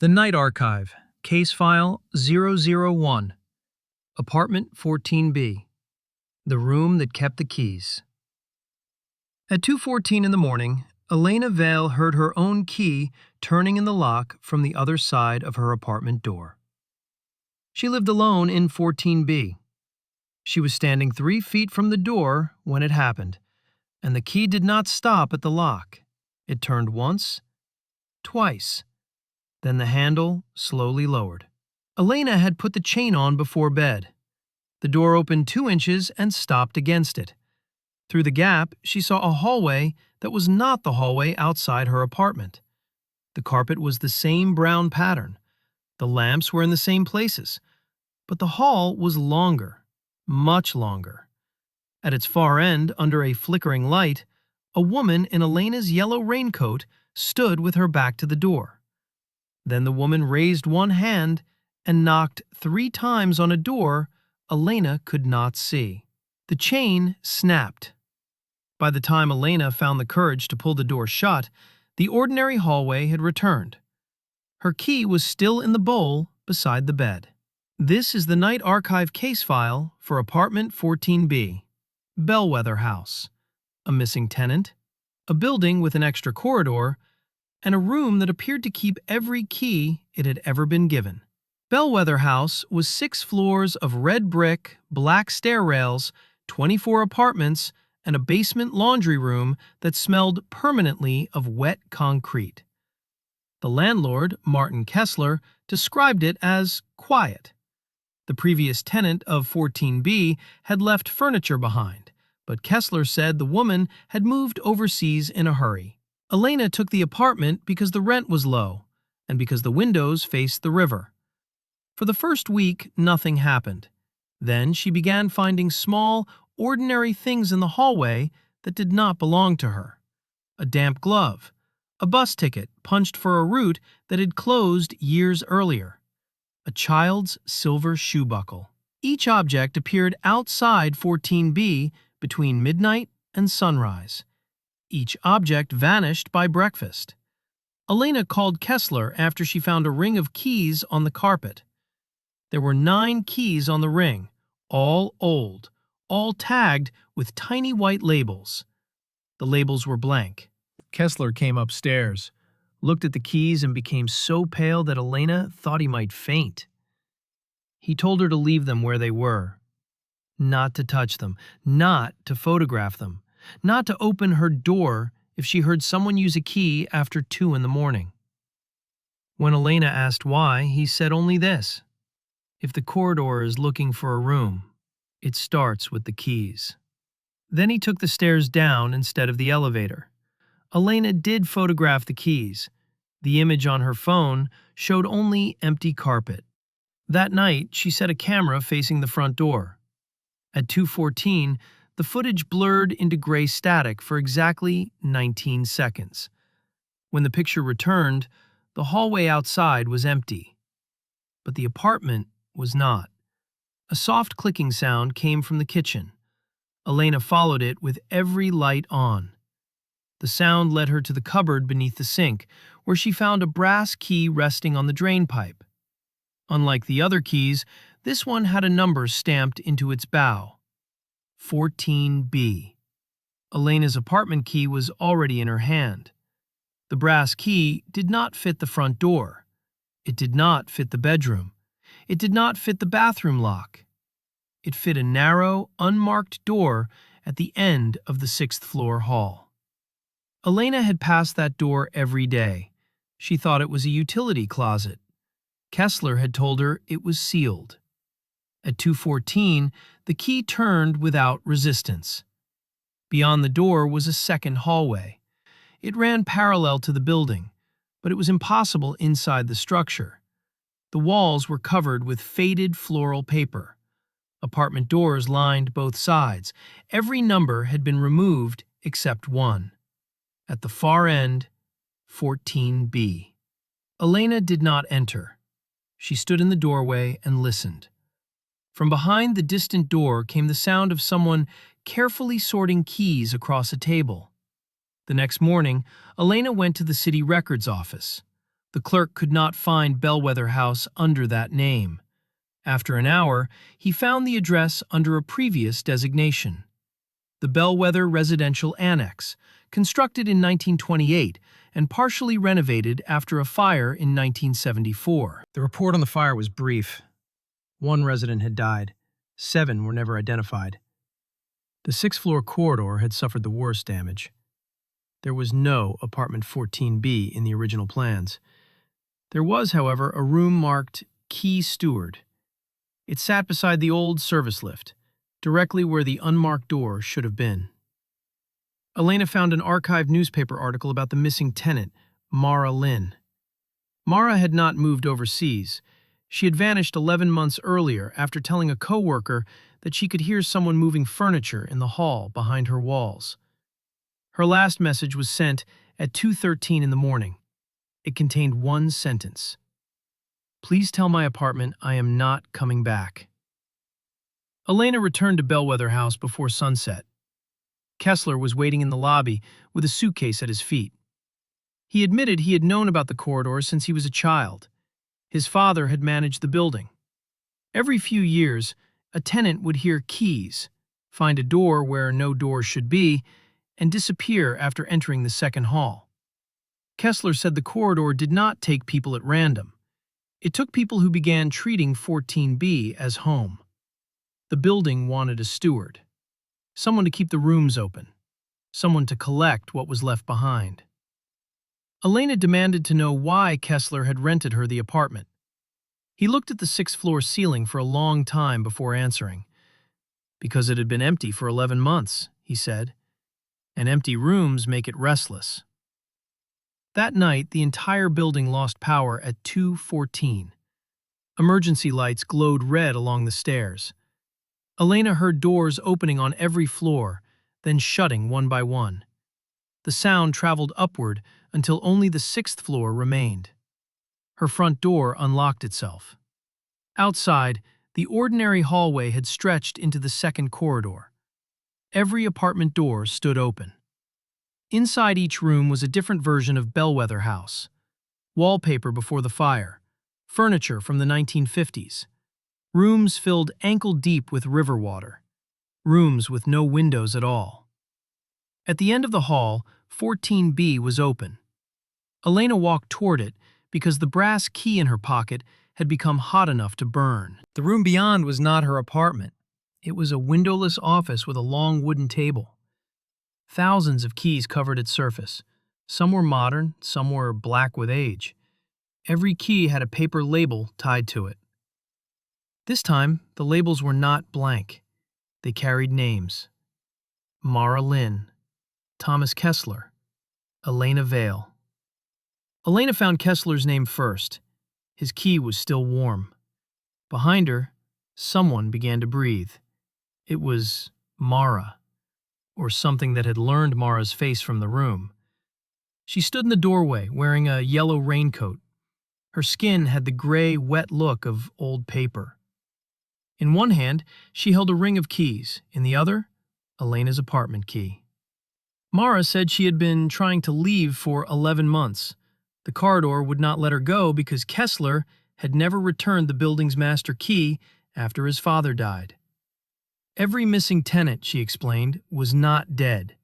The Night Archive, Case File 001, Apartment 14B, The Room That Kept the Keys. At 2:14 in the morning, Elena Vale heard her own key turning in the lock from the other side of her apartment door. She lived alone in 14B. She was standing 3 feet from the door when it happened, and the key did not stop at the lock. It turned once, twice. Then the handle slowly lowered. Elena had put the chain on before bed. The door opened 2 inches and stopped against it. Through the gap, she saw a hallway that was not the hallway outside her apartment. The carpet was the same brown pattern. The lamps were in the same places. But the hall was longer, much longer. At its far end, under a flickering light, a woman in Elena's yellow raincoat stood with her back to the door. Then the woman raised one hand and knocked 3 times on a door Elena could not see. The chain snapped. By the time Elena found the courage to pull the door shut, the ordinary hallway had returned. Her key was still in the bowl beside the bed. This is the Night Archive case file for Apartment 14B, Bellwether House, a missing tenant, a building with an extra corridor, and a room that appeared to keep every key it had ever been given. Bellwether House was 6 floors of red brick, black stair rails, 24 apartments, and a basement laundry room that smelled permanently of wet concrete. The landlord, Martin Kessler, described it as quiet. The previous tenant of 14B had left furniture behind, but Kessler said the woman had moved overseas in a hurry. Elena took the apartment because the rent was low and because the windows faced the river. For the first week, nothing happened. Then she began finding small, ordinary things in the hallway that did not belong to her. A damp glove, a bus ticket punched for a route that had closed years earlier, a child's silver shoe buckle. Each object appeared outside 14B between midnight and sunrise. Each object vanished by breakfast. Elena called Kessler after she found a ring of keys on the carpet. There were 9 keys on the ring, all old, all tagged with tiny white labels. The labels were blank. Kessler came upstairs, looked at the keys, and became so pale that Elena thought he might faint. He told her to leave them where they were, not to touch them, not to photograph them, not to open her door if she heard someone use a key after 2 in the morning. When Elena asked why, he said only this: if the corridor is looking for a room, it starts with the keys. Then he took the stairs down instead of the elevator. Elena did photograph the keys. The image on her phone showed only empty carpet. That night, she set a camera facing the front door. At 2:14, the footage blurred into gray static for exactly 19 seconds. When the picture returned, the hallway outside was empty. But the apartment was not. A soft clicking sound came from the kitchen. Elena followed it with every light on. The sound led her to the cupboard beneath the sink, where she found a brass key resting on the drain pipe. Unlike the other keys, this one had a number stamped into its bow: 14B. Elena's apartment key was already in her hand. The brass key did not fit the front door. It did not fit the bedroom. It did not fit the bathroom lock. It fit a narrow, unmarked door at the end of the 6th floor hall. Elena had passed that door every day. She thought it was a utility closet. Kessler had told her it was sealed. At 2:14, the key turned without resistance. Beyond the door was a second hallway. It ran parallel to the building, but it was impossible inside the structure. The walls were covered with faded floral paper. Apartment doors lined both sides. Every number had been removed except one. At the far end, 14B. Elena did not enter. She stood in the doorway and listened. From behind the distant door came the sound of someone carefully sorting keys across a table. The next morning, Elena went to the city records office. The clerk could not find Bellwether House under that name. After an hour, he found the address under a previous designation. The Bellwether Residential Annex, constructed in 1928 and partially renovated after a fire in 1974. The report on the fire was brief. 1 resident had died. 7 were never identified. The 6th-floor corridor had suffered the worst damage. There was no apartment 14B in the original plans. There was, however, a room marked Key Steward. It sat beside the old service lift, directly where the unmarked door should have been. Elena found an archived newspaper article about the missing tenant, Mara Lynn. Mara had not moved overseas. She had vanished 11 months earlier after telling a coworker that she could hear someone moving furniture in the hall behind her walls. Her last message was sent at 2:13 in the morning. It contained one sentence. "Please tell my apartment I am not coming back." Elena returned to Bellwether House before sunset. Kessler was waiting in the lobby with a suitcase at his feet. He admitted he had known about the corridor since he was a child. His father had managed the building. Every few years, a tenant would hear keys, find a door where no door should be, and disappear after entering the second hall. Kessler said the corridor did not take people at random. It took people who began treating 14B as home. The building wanted a steward, someone to keep the rooms open, someone to collect what was left behind. Elena demanded to know why Kessler had rented her the apartment. He looked at the 6th-floor ceiling for a long time before answering. "Because it had been empty for 11 months, he said, "and empty rooms make it restless." That night, the entire building lost power at 2:14. Emergency lights glowed red along the stairs. Elena heard doors opening on every floor, then shutting one by one. The sound traveled upward until only the 6th floor remained. Her front door unlocked itself. Outside, the ordinary hallway had stretched into the second corridor. Every apartment door stood open. Inside each room was a different version of Bellwether House. Wallpaper before the fire, furniture from the 1950s, rooms filled ankle-deep with river water, rooms with no windows at all. At the end of the hall, 14B was open. Elena walked toward it because the brass key in her pocket had become hot enough to burn. The room beyond was not her apartment. It was a windowless office with a long wooden table. Thousands of keys covered its surface. Some were modern, some were black with age. Every key had a paper label tied to it. This time, the labels were not blank. They carried names. Mara Lynn, Thomas Kessler, Elena Vale. Elena found Kessler's name first. His key was still warm. Behind her, someone began to breathe. It was Mara, or something that had learned Mara's face from the room. She stood in the doorway, wearing a yellow raincoat. Her skin had the gray, wet look of old paper. In one hand, she held a ring of keys. In the other, Elena's apartment key. Mara said she had been trying to leave for 11 months. The corridor would not let her go because Kessler had never returned the building's master key after his father died. Every missing tenant, she explained, was not dead.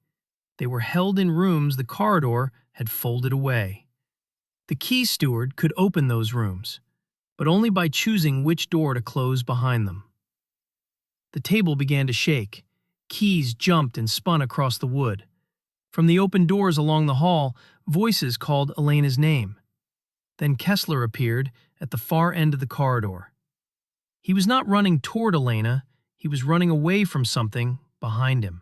They were held in rooms the corridor had folded away. The key steward could open those rooms, but only by choosing which door to close behind them. The table began to shake. Keys jumped and spun across the wood. From the open doors along the hall, voices called Elena's name. Then Kessler appeared at the far end of the corridor. He was not running toward Elena, he was running away from something behind him.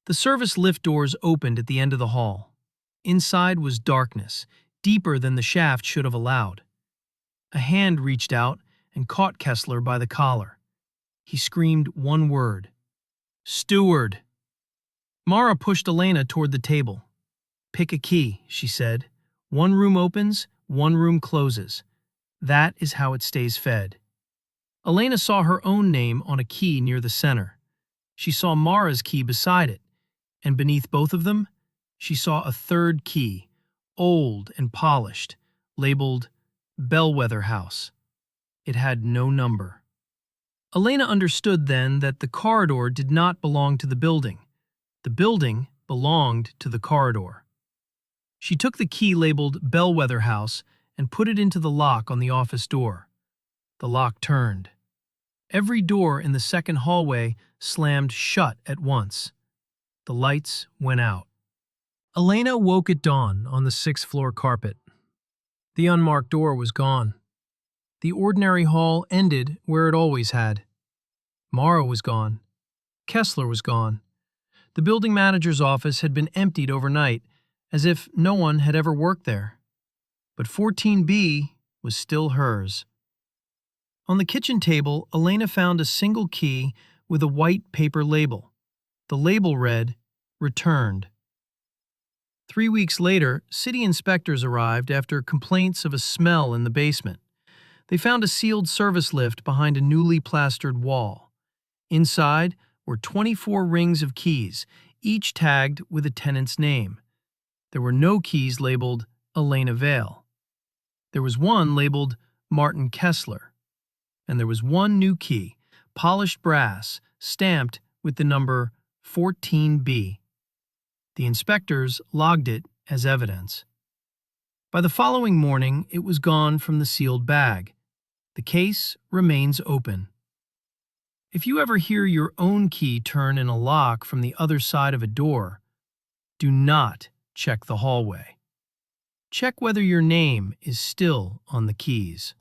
The service lift doors opened at the end of the hall. Inside was darkness, deeper than the shaft should have allowed. A hand reached out and caught Kessler by the collar. He screamed one word. "Steward!" Mara pushed Elena toward the table. "Pick a key," she said. "One room opens, one room closes. That is how it stays fed." Elena saw her own name on a key near the center. She saw Mara's key beside it, and beneath both of them, she saw a third key, old and polished, labeled Bellwether House. It had no number. Elena understood then that the corridor did not belong to the building. The building belonged to the corridor. She took the key labeled Bellwether House and put it into the lock on the office door. The lock turned. Every door in the second hallway slammed shut at once. The lights went out. Elena woke at dawn on the sixth-floor carpet. The unmarked door was gone. The ordinary hall ended where it always had. Mara was gone. Kessler was gone. The building manager's office had been emptied overnight, as if no one had ever worked there. But 14B was still hers. On the kitchen table, Elena found a single key with a white paper label. The label read, "Returned." 3 weeks later, city inspectors arrived after complaints of a smell in the basement. They found a sealed service lift behind a newly plastered wall. Inside were 24 rings of keys, each tagged with a tenant's name. There were no keys labeled Elena Vale. There was one labeled Martin Kessler. And there was one new key, polished brass, stamped with the number 14B. The inspectors logged it as evidence. By the following morning, it was gone from the sealed bag. The case remains open. If you ever hear your own key turn in a lock from the other side of a door, do not check the hallway. Check whether your name is still on the keys.